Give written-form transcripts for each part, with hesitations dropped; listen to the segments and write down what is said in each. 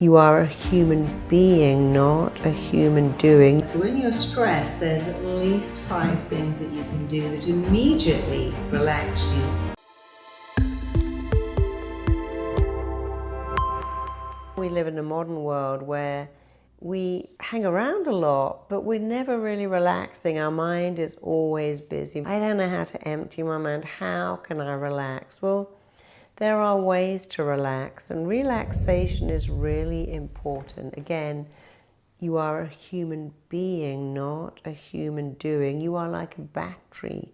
You are a human being, not a human doing. So when you're stressed, there's at least 5 things that you can do that immediately relax you. We live in a modern world where we hang around a lot, but we're never really relaxing. Our mind is always busy. I don't know how to empty my mind. How can I relax? Well, there are ways to relax, and relaxation is really important. Again, you are a human being, not a human doing. You are like a battery.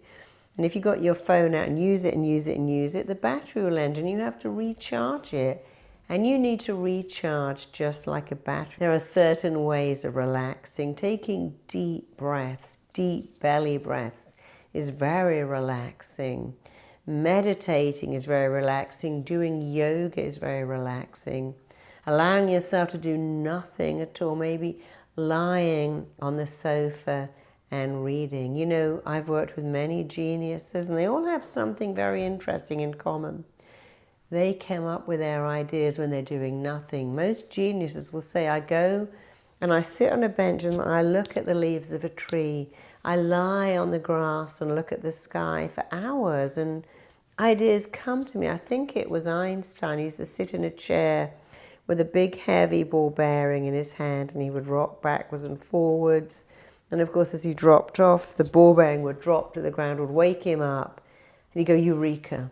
And if you got your phone out and use it and use it and use it, the battery will end and you have to recharge it. And you need to recharge just like a battery. There are certain ways of relaxing. Taking deep breaths, deep belly breaths, is very relaxing. Meditating is very relaxing. Doing yoga is very relaxing. Allowing yourself to do nothing at all, maybe lying on the sofa and reading. You know, I've worked with many geniuses and they all have something very interesting in common. They came up with their ideas when they're doing nothing. Most geniuses will say, I go and I sit on a bench and I look at the leaves of a tree. I lie on the grass and look at the sky for hours and ideas come to me. I think it was Einstein. He used to sit in a chair with a big heavy ball bearing in his hand and he would rock backwards and forwards. And of course, as he dropped off, the ball bearing would drop to the ground, would wake him up. And he'd go, Eureka,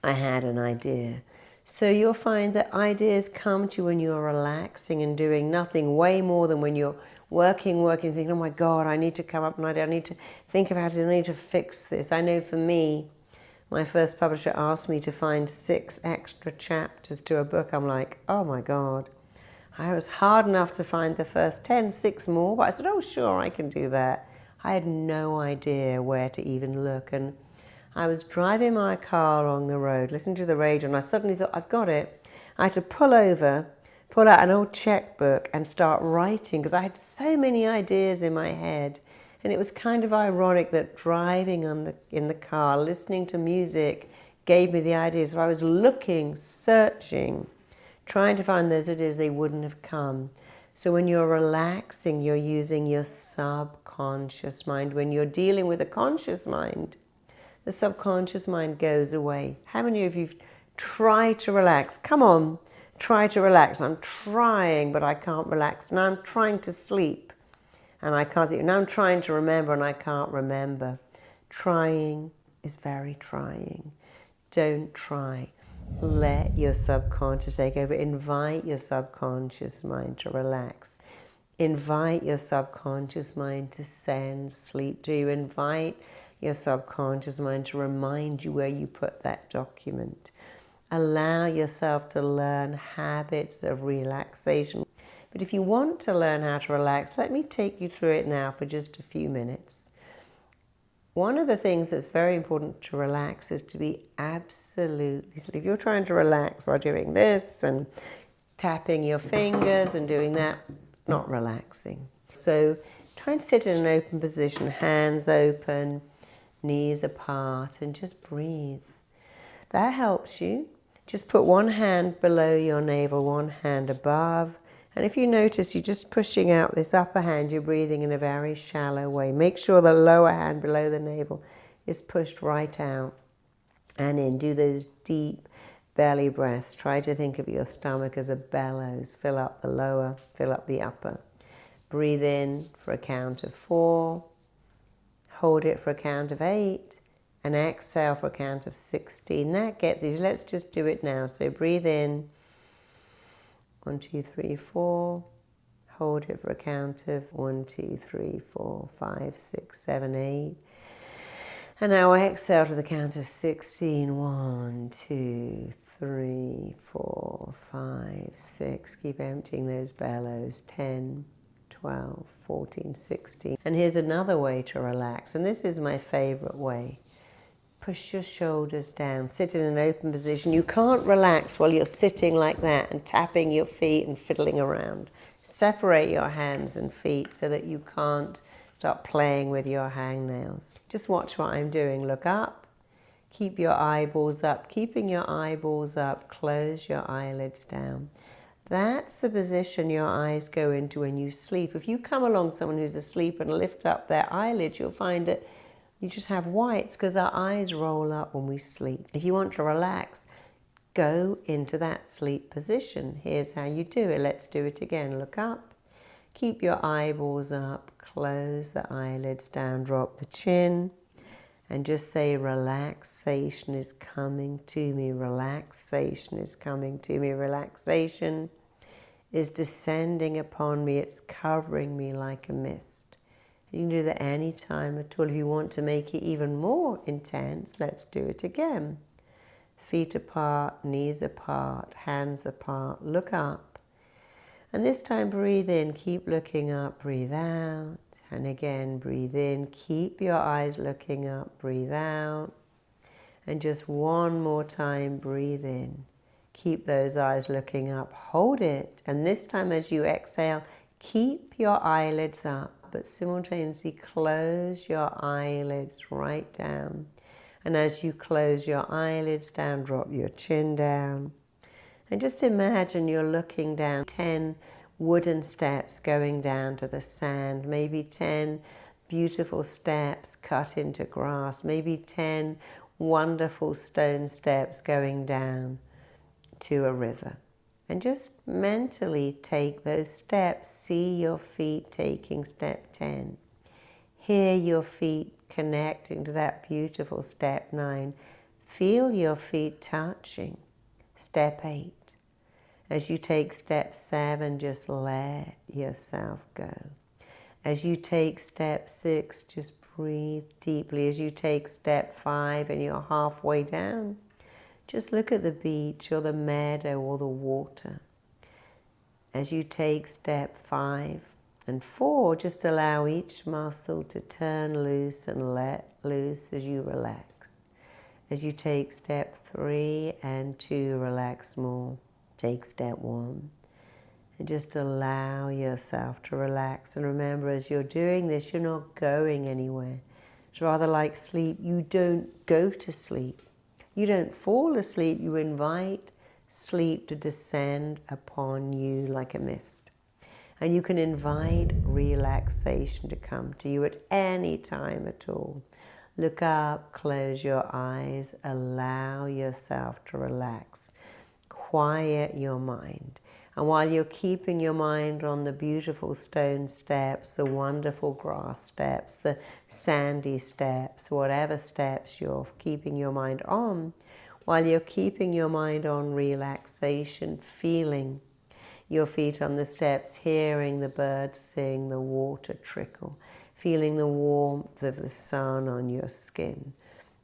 I had an idea. So you'll find that ideas come to you when you're relaxing and doing nothing, way more than when you're working, thinking, oh my God, I need to come up with an idea. I need to think about it. I need to fix this. I know for me, my first publisher asked me to find 6 extra chapters to a book. I'm like, oh my God. I was hard enough to find the first 10, 6 more. But I said, oh, sure, I can do that. I had no idea where to even look. And I was driving my car along the road, listening to the radio, and I suddenly thought, I've got it. I had to pull over, pull out an old checkbook and start writing because I had so many ideas in my head. And it was kind of ironic that driving in the car, listening to music, gave me the ideas. So I was looking, searching, trying to find those ideas, they wouldn't have come. So when you're relaxing, you're using your subconscious mind. When you're dealing with a conscious mind, the subconscious mind goes away. How many of you try to relax? Come on, try to relax. I'm trying, but I can't relax. Now I'm trying to sleep and I can't sleep. Now I'm trying to remember and I can't remember. Trying is very trying. Don't try. Let your subconscious take over. Invite your subconscious mind to relax. Invite your subconscious mind to send sleep to you. Invite your subconscious mind to remind you where you put that document. Allow yourself to learn habits of relaxation. But if you want to learn how to relax, let me take you through it now for just a few minutes. One of the things that's very important to relax is to be absolutely still. If you're trying to relax by doing this and tapping your fingers and doing that, not relaxing. So try and sit in an open position, hands open, knees apart, and just breathe. That helps you. Just put one hand below your navel, one hand above. And if you notice you're just pushing out this upper hand, you're breathing in a very shallow way. Make sure the lower hand below the navel is pushed right out and in. Do those deep belly breaths. Try to think of your stomach as a bellows. Fill up the lower, fill up the upper. Breathe in for a count of 4. Hold it for a count of 8. And exhale for a count of 16. That gets easy. Let's just do it now. So breathe in. 1, 2, 3, 4. Hold it for a count of 1, 2, 3, 4, 5, 6, 7, 8. And now exhale to the count of 16. 1, 2, 3, 4, 5, 6. Keep emptying those bellows. 10, 12, 14, 16. And here's another way to relax. And this is my favorite way. Push your shoulders down. Sit in an open position. You can't relax while you're sitting like that and tapping your feet and fiddling around. Separate your hands and feet so that you can't start playing with your hangnails. Just watch what I'm doing. Look up. Keep your eyeballs up. Keeping your eyeballs up, close your eyelids down. That's the position your eyes go into when you sleep. If you come along someone who's asleep and lift up their eyelids, you'll find that you just have whites because our eyes roll up when we sleep. If you want to relax, go into that sleep position. Here's how you do it. Let's do it again. Look up. Keep your eyeballs up. Close the eyelids down. Drop the chin. And just say, relaxation is coming to me. Relaxation is coming to me. Relaxation is descending upon me. It's covering me like a mist. You can do that any time at all. If you want to make it even more intense, let's do it again. Feet apart, knees apart, hands apart. Look up. And this time breathe in. Keep looking up. Breathe out. And again, breathe in, keep your eyes looking up, breathe out. And just one more time, breathe in. Keep those eyes looking up, hold it. And this time as you exhale, keep your eyelids up, but simultaneously close your eyelids right down. And as you close your eyelids down, drop your chin down. And just imagine you're looking down 10 wooden steps going down to the sand, maybe 10 beautiful steps cut into grass, maybe 10 wonderful stone steps going down to a river. And just mentally take those steps, see your feet taking step 10. Hear your feet connecting to that beautiful step 9. Feel your feet touching. Step 8. As you take step 7, just let yourself go. As you take step 6, just breathe deeply. As you take step 5 and you're halfway down, just look at the beach or the meadow or the water. As you take step 5 and 4, just allow each muscle to turn loose and let loose as you relax. As you take step 3 and 2, relax more. Take step 1 and just allow yourself to relax. And remember, as you're doing this, you're not going anywhere. It's rather like sleep. You don't go to sleep. You don't fall asleep. You invite sleep to descend upon you like a mist. And you can invite relaxation to come to you at any time at all. Look up, close your eyes, allow yourself to relax. Quiet your mind. And while you're keeping your mind on the beautiful stone steps, the wonderful grass steps, the sandy steps, whatever steps you're keeping your mind on, while you're keeping your mind on relaxation, feeling your feet on the steps, hearing the birds sing, the water trickle, feeling the warmth of the sun on your skin.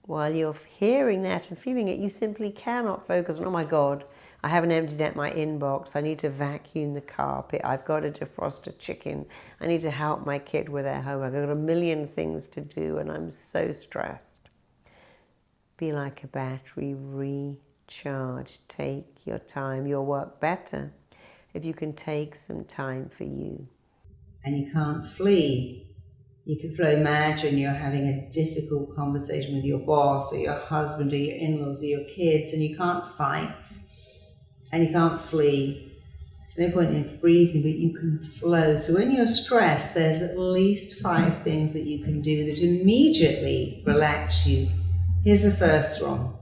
While you're hearing that and feeling it, you simply cannot focus on, oh my God, I haven't emptied out my inbox, I need to vacuum the carpet, I've got to defrost a chicken, I need to help my kid with their homework, I've got a million things to do and I'm so stressed. Be like a battery, recharge, take your time. You'll work better if you can take some time for you. And you can't flee. You can imagine you're having a difficult conversation with your boss or your husband or your in-laws or your kids, and you can't fight and you can't flee. There's no point in freezing, but you can flow. So when you're stressed, there's at least 5 things that you can do that immediately relax you. Here's the first one.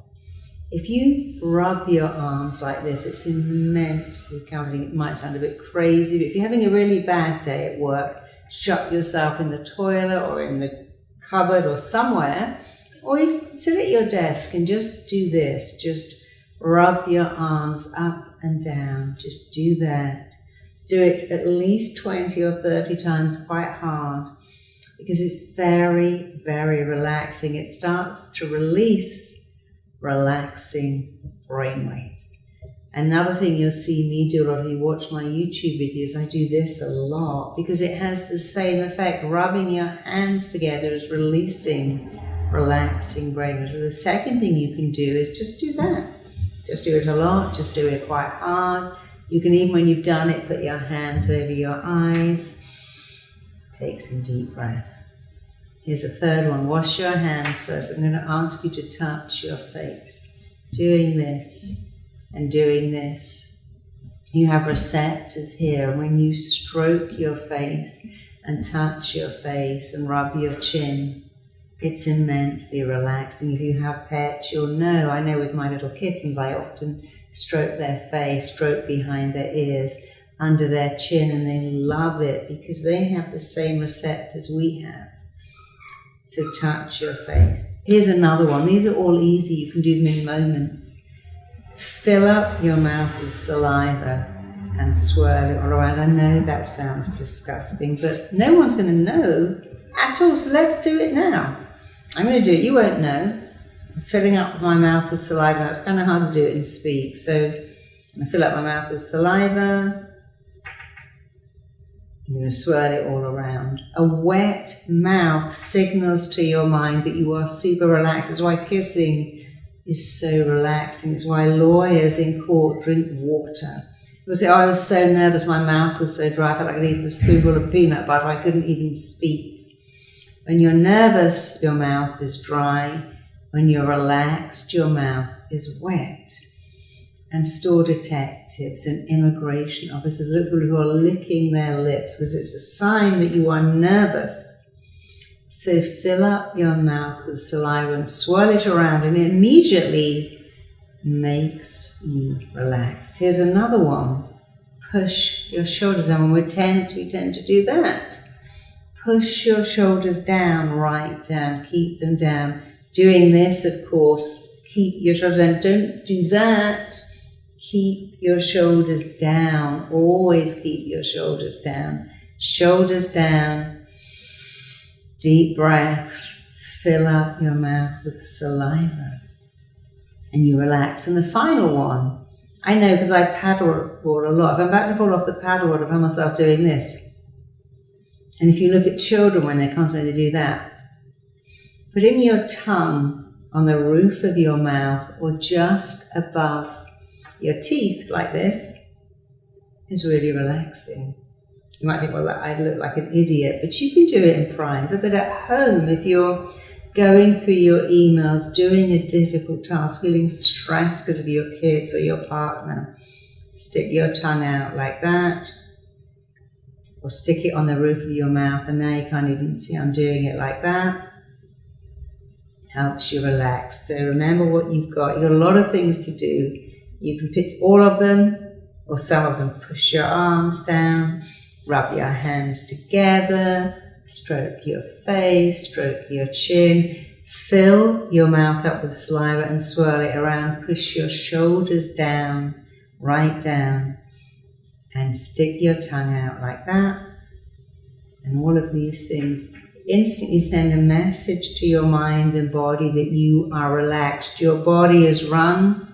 If you rub your arms like this, it's immensely comforting. It might sound a bit crazy, but if you're having a really bad day at work, shut yourself in the toilet or in the cupboard or somewhere, or you sit at your desk and just do this. Just rub your arms up and down. Just do that. Do it at least 20 or 30 times quite hard because it's very, very relaxing. It starts to release relaxing brainwaves. Another thing you'll see me do a lot, if you watch my YouTube videos, I do this a lot because it has the same effect. Rubbing your hands together is releasing relaxing brainwaves. So the second thing you can do is just do that. Just do it a lot, just do it quite hard. You can even, when you've done it, put your hands over your eyes. Take some deep breaths. Here's the third one. Wash your hands first. I'm going to ask you to touch your face. Doing this and doing this. You have receptors here. When you stroke your face and touch your face and rub your chin, it's immensely relaxing. If you have pets, you'll know. I know with my little kittens, I often stroke their face, stroke behind their ears, under their chin, and they love it because they have the same receptors we have. So touch your face. Here's another one. These are all easy. You can do them in moments. Fill up your mouth with saliva and swirl it all around. I know that sounds disgusting, but no one's going to know at all, so let's do it now. I'm going to do it. You won't know. I'm filling up my mouth with saliva. It's kind of hard to do it and speak, so I fill up my mouth with saliva. I'm going to swirl it all around. A wet mouth signals to your mind that you are super relaxed. That's why kissing is so relaxing. It's why lawyers in court drink water. People say, oh, I was so nervous, my mouth was so dry, I felt like I needed a spoonful of peanut butter, I couldn't even speak. When you're nervous, your mouth is dry. When you're relaxed, your mouth is wet. And store detectives and immigration officers look for people who are licking their lips because it's a sign that you are nervous. So fill up your mouth with saliva and swirl it around, and it immediately makes you relaxed. Here's another one. Push your shoulders down. When we're tense, we tend to do that. Push your shoulders down, right down, keep them down. Doing this, of course, keep your shoulders down. Don't do that. Keep your shoulders down. Always keep your shoulders down. Shoulders down. Deep breaths. Fill up your mouth with saliva. And you relax. And the final one, I know because I paddleboard a lot. If I'm about to fall off the paddleboard, I find myself doing this. And if you look at children when they're constantly do that, putting your tongue on the roof of your mouth or just above your teeth like this is really relaxing. You might think, well, I look like an idiot, but you can do it in private. But at home, if you're going through your emails, doing a difficult task, feeling stressed because of your kids or your partner, stick your tongue out like that, or stick it on the roof of your mouth, and now you can't even see I'm doing it like that. Helps you relax. So remember what you've got. You've got a lot of things to do. You can pick all of them, or some of them. Push your arms down, rub your hands together, stroke your face, stroke your chin, fill your mouth up with saliva and swirl it around. Push your shoulders down, right down, and stick your tongue out like that. And all of these things instantly send a message to your mind and body that you are relaxed. Your body is run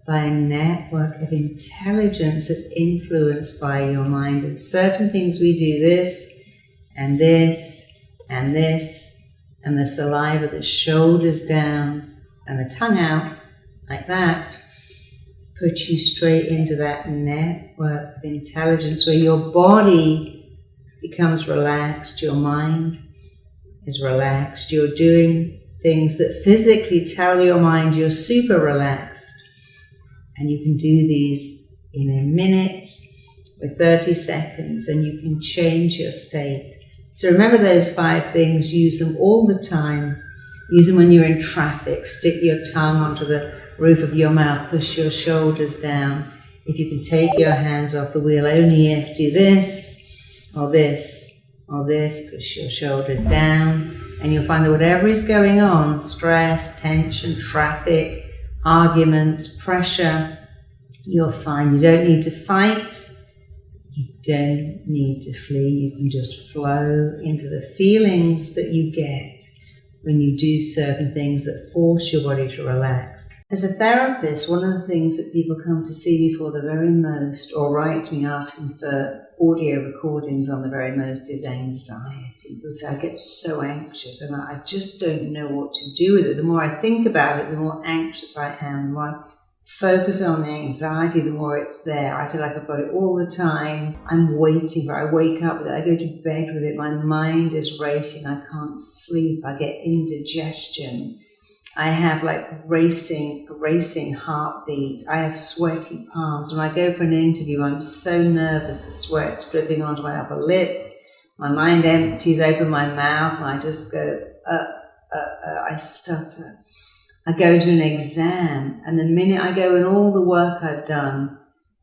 by a network of intelligence that's influenced by your mind. And certain things we do this, and this, and this, and the saliva, the shoulders down, and the tongue out, like that, put you straight into that network of intelligence where your body becomes relaxed, your mind is relaxed, you're doing things that physically tell your mind you're super relaxed. And you can do these in a minute, with 30 seconds, and you can change your state. So remember those 5 things, use them all the time. Use them when you're in traffic. Stick your tongue onto the roof of your mouth, push your shoulders down. If you can take your hands off the wheel, only if, do this, or this, or this, push your shoulders down, and you'll find that whatever is going on, stress, tension, traffic, arguments, pressure, you're fine. You don't need to fight. You don't need to flee. You can just flow into the feelings that you get when you do certain things that force your body to relax. As a therapist, one of the things that people come to see me for the very most, or write me asking for audio recordings on the very most, is anxiety. People say, I get so anxious and I just don't know what to do with it. The more I think about it, the more anxious I am. The more I focus on the anxiety, the more it's there. I feel like I've got it all the time. I'm waiting for it. I wake up with it. I go to bed with it. My mind is racing. I can't sleep. I get indigestion. I have like racing heartbeat. I have sweaty palms. When I go for an interview, I'm so nervous, the sweat's dripping onto my upper lip. My mind empties, open my mouth, and I just go, I stutter. I go to an exam, and the minute I go and all the work I've done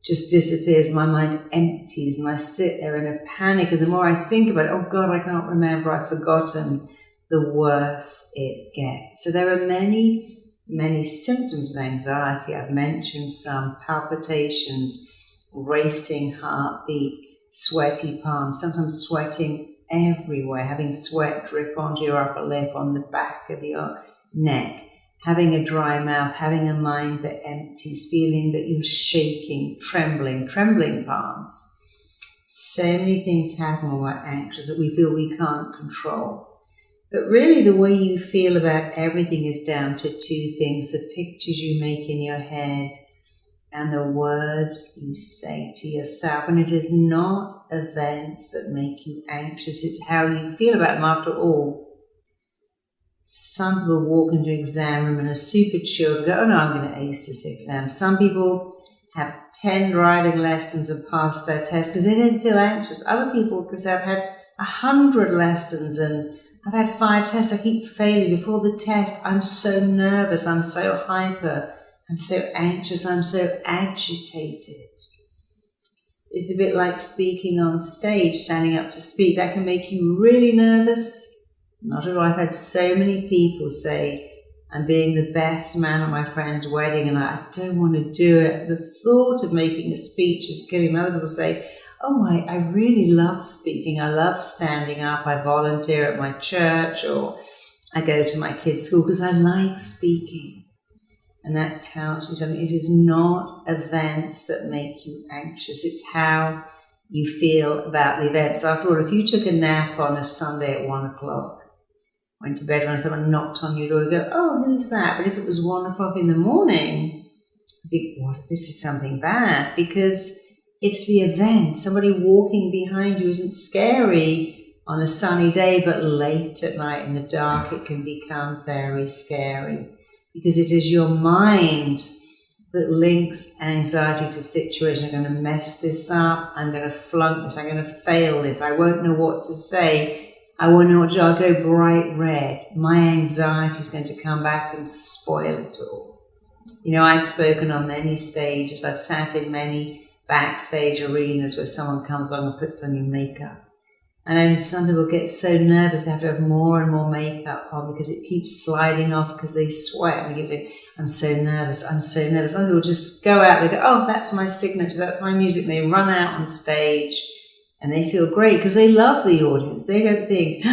just disappears, my mind empties, and I sit there in a panic, and the more I think about it, oh God, I can't remember, I've forgotten, the worse it gets. So there are many, many symptoms of anxiety. I've mentioned some: palpitations, racing heartbeat, sweaty palms, sometimes sweating everywhere, having sweat drip onto your upper lip, on the back of your neck, having a dry mouth, having a mind that empties, feeling that you're shaking, trembling palms. So many things happen when we're anxious that we feel we can't control. But really the way you feel about everything is down to two things: the pictures you make in your head and the words you say to yourself. And it is not events that make you anxious, it's how you feel about them. After all, some people walk into an exam room and are super chilled and go, oh no, I'm going to ace this exam. Some people have 10 driving lessons and pass their test because they don't feel anxious. Other people, because they've had 100 lessons and I've had 5 tests, I keep failing. Before the test, I'm so nervous, I'm so hyper, I'm so anxious, I'm so agitated. It's a bit like speaking on stage, standing up to speak. That can make you really nervous. Not at all. I've had so many people say, I'm being the best man at my friend's wedding and I don't want to do it. The thought of making a speech is killing me. Other people say, oh, I really love speaking. I love standing up. I volunteer at my church, or I go to my kids' school because I like speaking. And that tells you something. It is not events that make you anxious. It's how you feel about the events. After all, if you took a nap on a Sunday at 1 o'clock, went to bed and someone knocked on your door, you go, oh, who's that? But if it was 1 o'clock in the morning, you think, what, this is something bad, because it's the event. Somebody walking behind you isn't scary on a sunny day, but late at night in the dark, it can become very scary, because it is your mind that links anxiety to situation. I'm going to mess this up. I'm going to flunk this. I'm going to fail this. I won't know what to say. I won't know what to do. I'll go bright red. My anxiety is going to come back and spoil it all. You know, I've spoken on many stages. I've sat in many backstage arenas where someone comes along and puts on your makeup. And then some people get so nervous they have to have more and more makeup on because it keeps sliding off because they sweat. And they keep saying, I'm so nervous, I'm so nervous. Some people just go out, they go, oh, that's my signature, that's my music. And they run out on stage and they feel great because they love the audience. They don't think,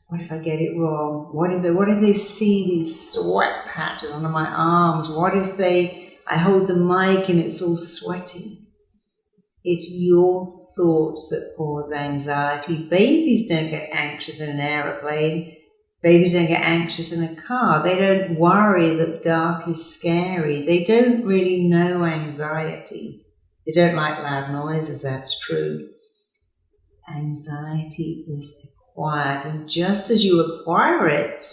what if I get it wrong? What if they see these sweat patches under my arms? What if I hold the mic and it's all sweaty? It's your thoughts that cause anxiety. Babies don't get anxious in an aeroplane. Babies don't get anxious in a car. They don't worry that dark is scary. They don't really know anxiety. They don't like loud noises, that's true. Anxiety is acquired, and just as you acquire it,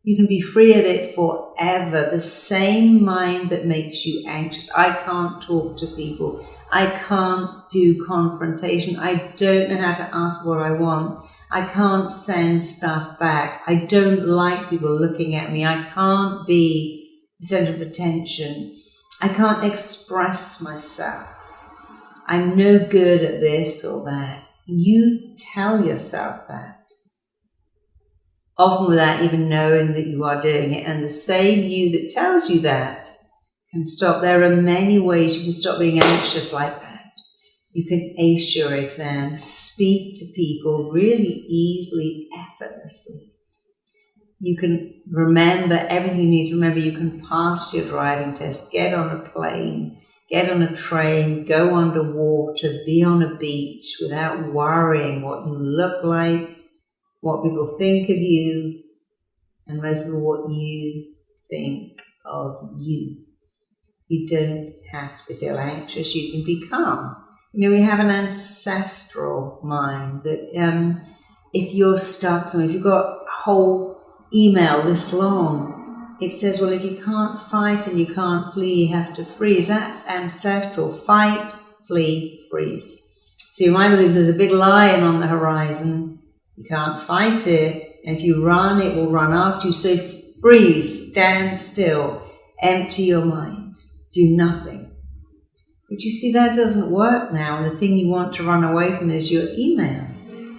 you can be free of it forever. The same mind that makes you anxious. I can't talk to people. I can't do confrontation. I don't know how to ask what I want. I can't send stuff back. I don't like people looking at me. I can't be the center of attention. I can't express myself. I'm no good at this or that. You tell yourself that, often without even knowing that you are doing it. And the same you that tells you that can stop. There are many ways you can stop being anxious like that. You can ace your exams, speak to people really easily, effortlessly. You can remember everything you need to remember. You can pass your driving test, get on a plane, get on a train, go underwater, be on a beach without worrying what you look like, what people think of you, and most of all, what you think of you. You don't have to feel anxious. You can be calm. You know, we have an ancestral mind that if you're stuck somewhere, if you've got a whole email this long it says, well, if you can't fight and you can't flee, you have to freeze. That's ancestral. Fight, flee, freeze. So you might believe there's a big lion on the horizon. You can't fight it. And if you run, it will run after you. So freeze, stand still, empty your mind, do nothing. But you see, that doesn't work now. And the thing you want to run away from is your email.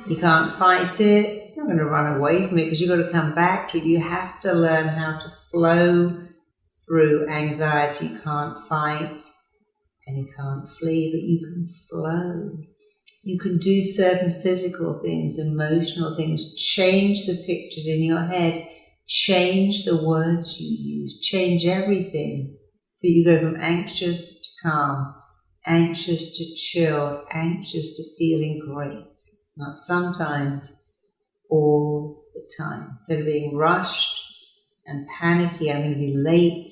You can't fight it. You're not going to run away from it because you've got to come back to it. You have to learn how to flow through anxiety. You can't fight and you can't flee, but you can flow. You can do certain physical things, emotional things, change the pictures in your head, change the words you use, change everything. So you go from anxious to calm, anxious to chilled, anxious to feeling great. Not sometimes, all the time. Instead of being rushed and panicky, I'm going to be late,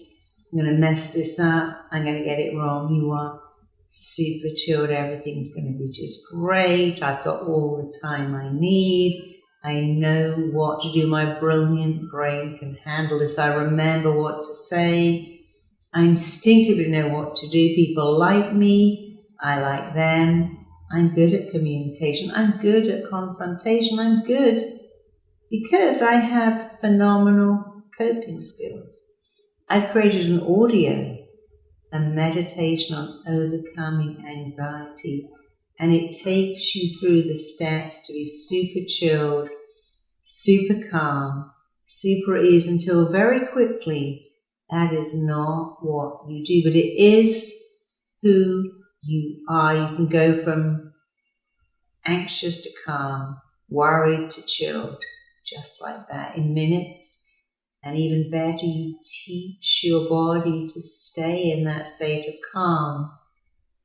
I'm going to mess this up, I'm going to get it wrong. You are super chilled, everything's going to be just great, I've got all the time I need, I know what to do, my brilliant brain can handle this, I remember what to say, I instinctively know what to do, people like me, I like them, I'm good at communication, I'm good at confrontation, I'm good because I have phenomenal coping skills. I've created an audio, a meditation on overcoming anxiety, and it takes you through the steps to be super chilled, super calm, super at ease until very quickly that is not what you do, but it is who you are. You can go from anxious to calm, worried to chilled, just like that in minutes. And even better, you teach your body to stay in that state of calm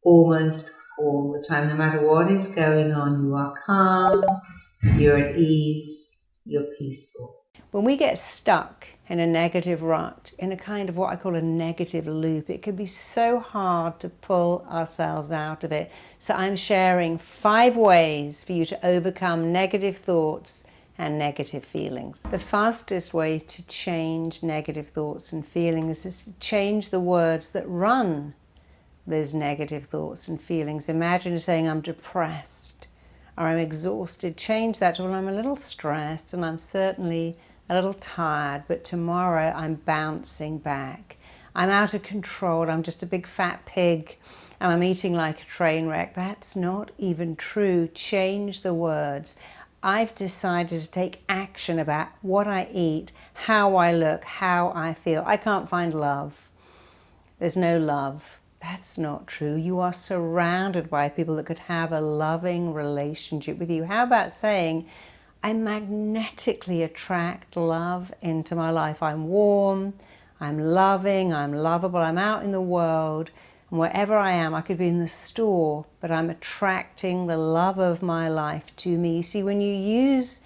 almost all the time. No matter what is going on, you are calm, you're at ease, you're peaceful. When we get stuck in a negative rut, in a kind of what I call a negative loop, it can be so hard to pull ourselves out of it. So I'm sharing 5 ways for you to overcome negative thoughts and negative feelings. The fastest way to change negative thoughts and feelings is to change the words that run those negative thoughts and feelings. Imagine saying, I'm depressed or I'm exhausted. Change that to, well, I'm a little stressed and I'm certainly a little tired, but tomorrow I'm bouncing back. I'm out of control, I'm just a big fat pig and I'm eating like a train wreck. That's not even true. Change the words. I've decided to take action about what I eat, how I look, how I feel. I can't find love. There's no love. That's not true. You are surrounded by people that could have a loving relationship with you. How about saying, I magnetically attract love into my life. I'm warm, I'm loving, I'm lovable, I'm out in the world, and wherever I am, I could be in the store, but I'm attracting the love of my life to me. See, when you use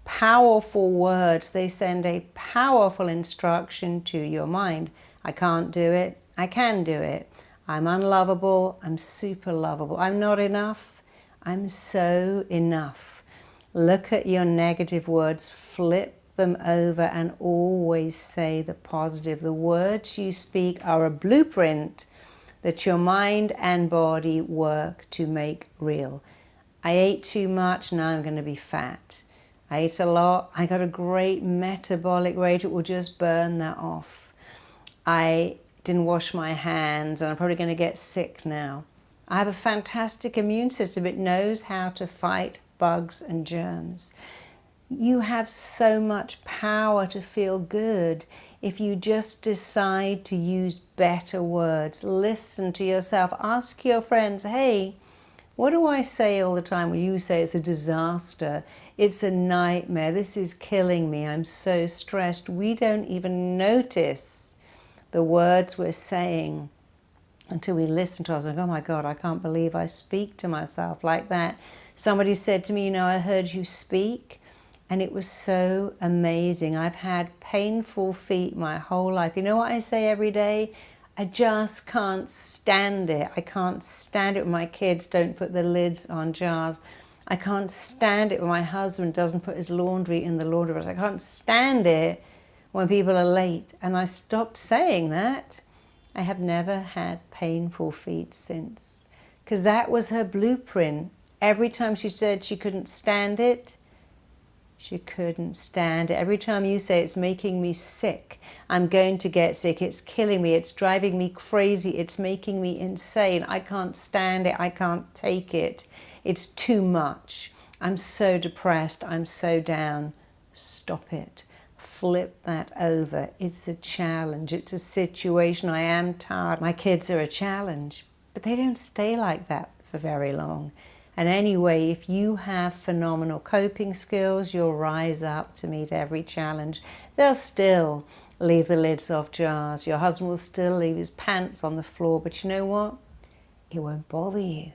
powerful words, they send a powerful instruction to your mind. I can't do it, I can do it. I'm unlovable, I'm super lovable. I'm not enough, I'm so enough. Look at your negative words, flip them over and always say the positive. The words you speak are a blueprint that your mind and body work to make real. I ate too much, now I'm going to be fat. I ate a lot, I got a great metabolic rate, it will just burn that off. I didn't wash my hands and I'm probably going to get sick now. I have a fantastic immune system, it knows how to fight bugs and germs. You have so much power to feel good if you just decide to use better words. Listen to yourself. Ask your friends, hey, what do I say all the time? Well, you say it's a disaster. It's a nightmare. This is killing me. I'm so stressed. We don't even notice the words we're saying until we listen to us and go, oh my God, I can't believe I speak to myself like that. Somebody said to me, you know, I heard you speak and it was so amazing. I've had painful feet my whole life. You know what I say every day? I just can't stand it. I can't stand it when my kids don't put the lids on jars. I can't stand it when my husband doesn't put his laundry in the laundry box. I can't stand it when people are late. And I stopped saying that. I have never had painful feet since, because that was her blueprint. Every time she said she couldn't stand it, she couldn't stand it. Every time you say it's making me sick, I'm going to get sick, it's killing me, it's driving me crazy, it's making me insane, I can't stand it, I can't take it, it's too much, I'm so depressed, I'm so down. Stop it. Flip that over. It's a challenge. It's a situation. I am tired. My kids are a challenge. But they don't stay like that for very long. And anyway, if you have phenomenal coping skills, you'll rise up to meet every challenge. They'll still leave the lids off jars. Your husband will still leave his pants on the floor. But you know what? It won't bother you.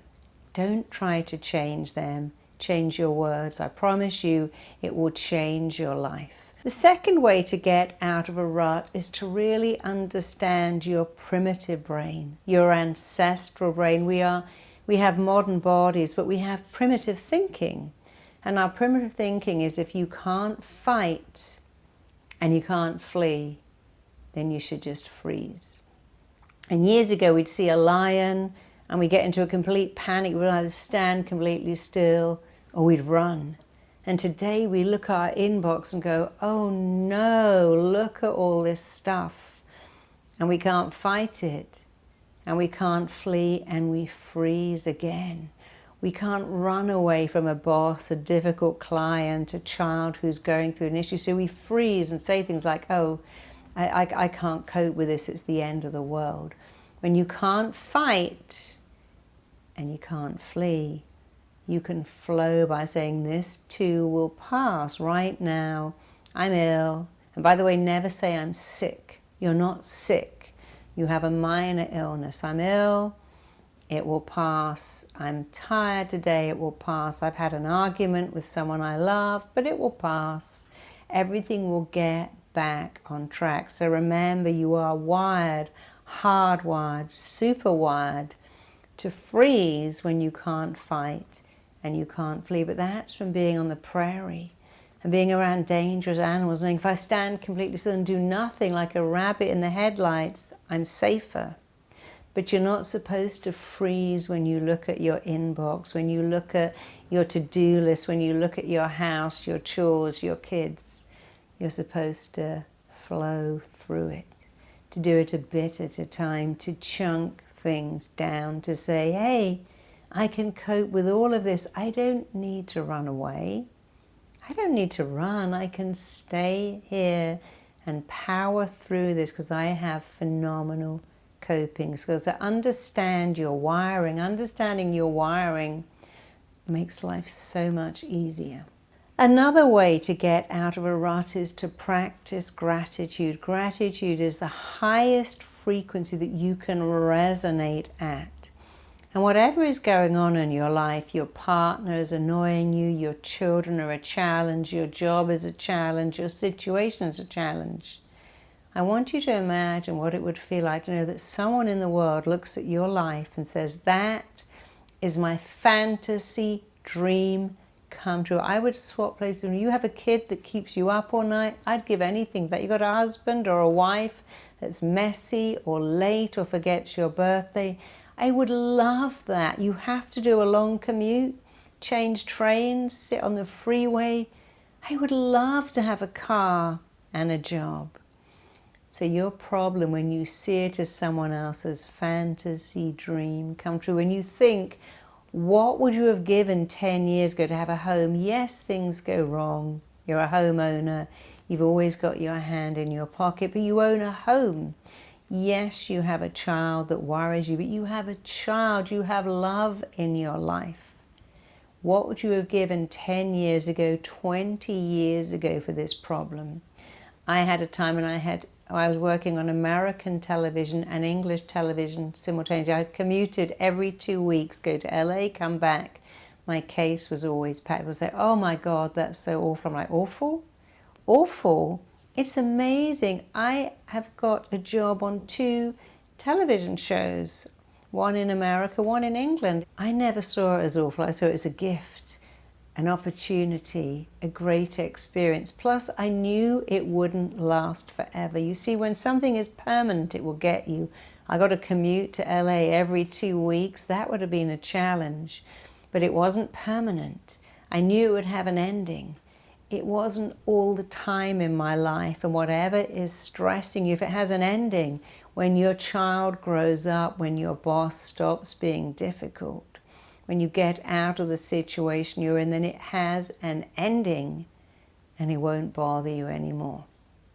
Don't try to change them. Change your words. I promise you, it will change your life. The second way to get out of a rut is to really understand your primitive brain, your ancestral brain. We have modern bodies, but we have primitive thinking. And our primitive thinking is, if you can't fight and you can't flee, then you should just freeze. And years ago, we'd see a lion and we'd get into a complete panic. We'd either stand completely still or we'd run. And today we look at our inbox and go, oh no, look at all this stuff. And we can't fight it. And we can't flee, and we freeze again. We can't run away from a boss, a difficult client, a child who's going through an issue. So we freeze and say things like, oh, I can't cope with this, it's the end of the world. When you can't fight and you can't flee, you can flow by saying, this too will pass. Right now, I'm ill. And by the way, never say I'm sick. You're not sick. You have a minor illness. I'm ill. It will pass. I'm tired today. It will pass. I've had an argument with someone I love, but it will pass. Everything will get back on track. So remember, you are wired, hardwired, super wired to freeze when you can't fight and you can't flee. But that's from being on the prairie and being around dangerous animals, knowing if I stand completely still and do nothing like a rabbit in the headlights, I'm safer. But you're not supposed to freeze when you look at your inbox, when you look at your to-do list, when you look at your house, your chores, your kids. You're supposed to flow through it, to do it a bit at a time, to chunk things down, to say, hey, I can cope with all of this. I don't need to run away. I don't need to run. I can stay here and power through this because I have phenomenal coping skills. So understand your wiring. Understanding your wiring makes life so much easier. Another way to get out of a rut is to practice gratitude. Gratitude is the highest frequency that you can resonate at. And whatever is going on in your life, your partner is annoying you, your children are a challenge, your job is a challenge, your situation is a challenge. I want you to imagine what it would feel like to know that someone in the world looks at your life and says, that is my fantasy dream come true. I would swap places. When you have a kid that keeps you up all night, I'd give anything that. You've got a husband or a wife that's messy or late or forgets your birthday. I would love that. You have to do a long commute, change trains, sit on the freeway. I would love to have a car and a job. So your problem when you see it as someone else's fantasy dream come true, when you think, what would you have given 10 years ago to have a home? Yes, things go wrong. You're a homeowner. You've always got your hand in your pocket, but you own a home. Yes, you have a child that worries you, but you have a child. You have love in your life. What would you have given 10 years ago, 20 years ago for this problem? I had a time when I was working on American television and English television simultaneously. I commuted every 2 weeks, go to LA, come back. My case was always packed. People say, oh my God, that's so awful. I'm like, awful? Awful? It's amazing. I have got a job on 2 television shows, one in America, one in England. I never saw it as awful. I saw it as a gift. an opportunity, a great experience. Plus, I knew it wouldn't last forever. You see, when something is permanent, it will get you. I got to commute to LA every 2 weeks. That would have been a challenge, but it wasn't permanent. I knew it would have an ending. It wasn't all the time in my life, and whatever is stressing you, if it has an ending, when your child grows up, when your boss stops being difficult, when you get out of the situation you're in, then it has an ending and it won't bother you anymore.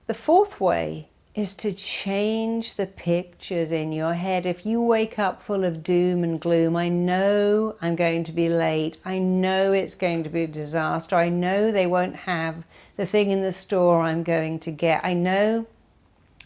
The fourth way is to change the pictures in your head. If you wake up full of doom and gloom, I know I'm going to be late, I know it's going to be a disaster, I know they won't have the thing in the store I'm going to get, I know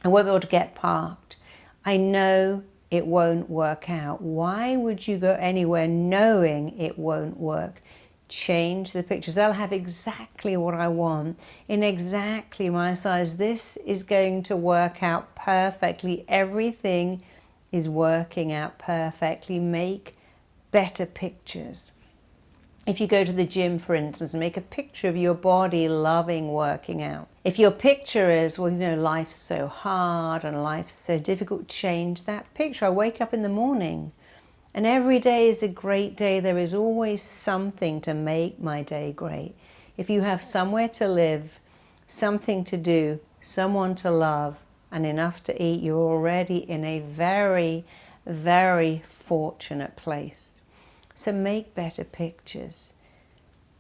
I won't be able to get parked, I know it won't work out. Why would you go anywhere knowing it won't work? Change the pictures. They'll have exactly what I want, in exactly my size. This is going to work out perfectly. Everything is working out perfectly. Make better pictures. If you go to the gym, for instance, make a picture of your body loving working out. If your picture is, well, you know, life's so hard and life's so difficult, change that picture. I wake up in the morning and every day is a great day. There is always something to make my day great. If you have somewhere to live, something to do, someone to love, and enough to eat, you're already in a very, very fortunate place. So make better pictures.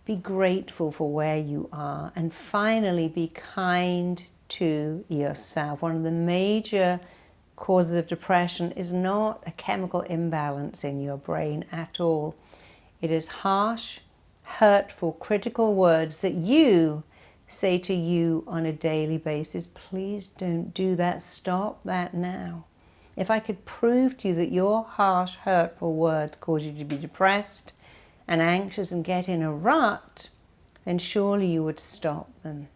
Be grateful for where you are. And finally, be kind to yourself. One of the major causes of depression is not a chemical imbalance in your brain at all. It is harsh, hurtful, critical words that you say to you on a daily basis. Please don't do that. Stop that now. If I could prove to you that your harsh, hurtful words cause you to be depressed and anxious and get in a rut, then surely you would stop them.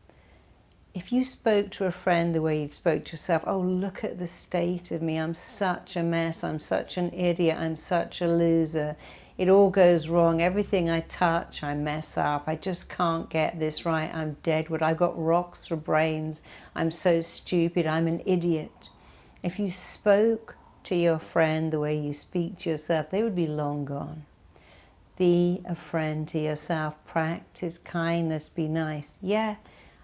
If you spoke to a friend the way you spoke to yourself, oh, look at the state of me, I'm such a mess, I'm such an idiot, I'm such a loser, it all goes wrong, everything I touch I mess up, I just can't get this right, I'm deadwood, I've got rocks for brains, I'm so stupid, I'm an idiot. If you spoke to your friend the way you speak to yourself, they would be long gone. Be a friend to yourself. Practice kindness. Be nice. Yeah,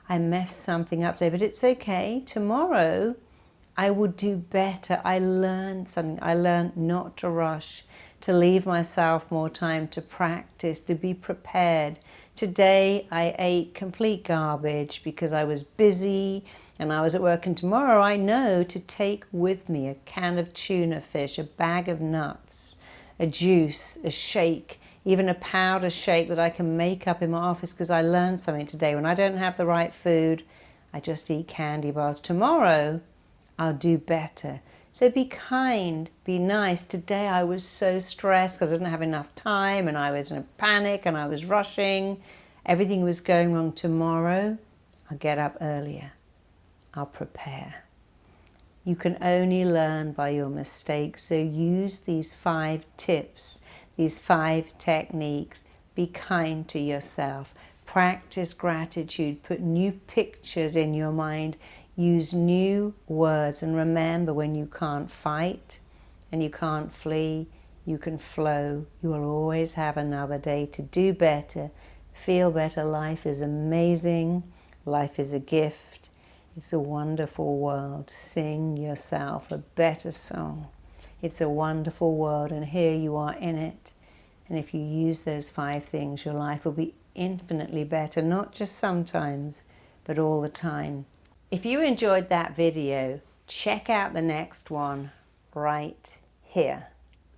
I messed something up today, but it's okay. Tomorrow, I will do better. I learned something. I learned not to rush, to leave myself more time to practice, to be prepared. Today, I ate complete garbage because I was busy and I was at work, and tomorrow I know to take with me a can of tuna fish, a bag of nuts, a juice, a shake, even a powder shake that I can make up in my office because I learned something today. When I don't have the right food, I just eat candy bars. Tomorrow, I'll do better. So be kind, be nice. Today I was so stressed because I didn't have enough time and I was in a panic and I was rushing. Everything was going wrong. Tomorrow, I'll get up earlier. I'll prepare. You can only learn by your mistakes, so use these 5 tips, these 5 techniques. Be kind to yourself. Practice gratitude. Put new pictures in your mind. Use new words. And remember, when you can't fight and you can't flee, you can flow. You will always have another day to do better, feel better. Life is amazing. Life is a gift. It's a wonderful world. Sing yourself a better song. It's a wonderful world, and here you are in it. And if you use those 5 things, your life will be infinitely better, not just sometimes, but all the time. If you enjoyed that video, check out the next one right here.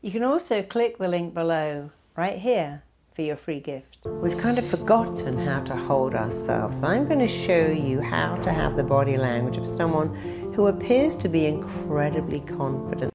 You can also click the link below right here for your free gift. We've kind of forgotten how to hold ourselves. So I'm going to show you how to have the body language of someone who appears to be incredibly confident.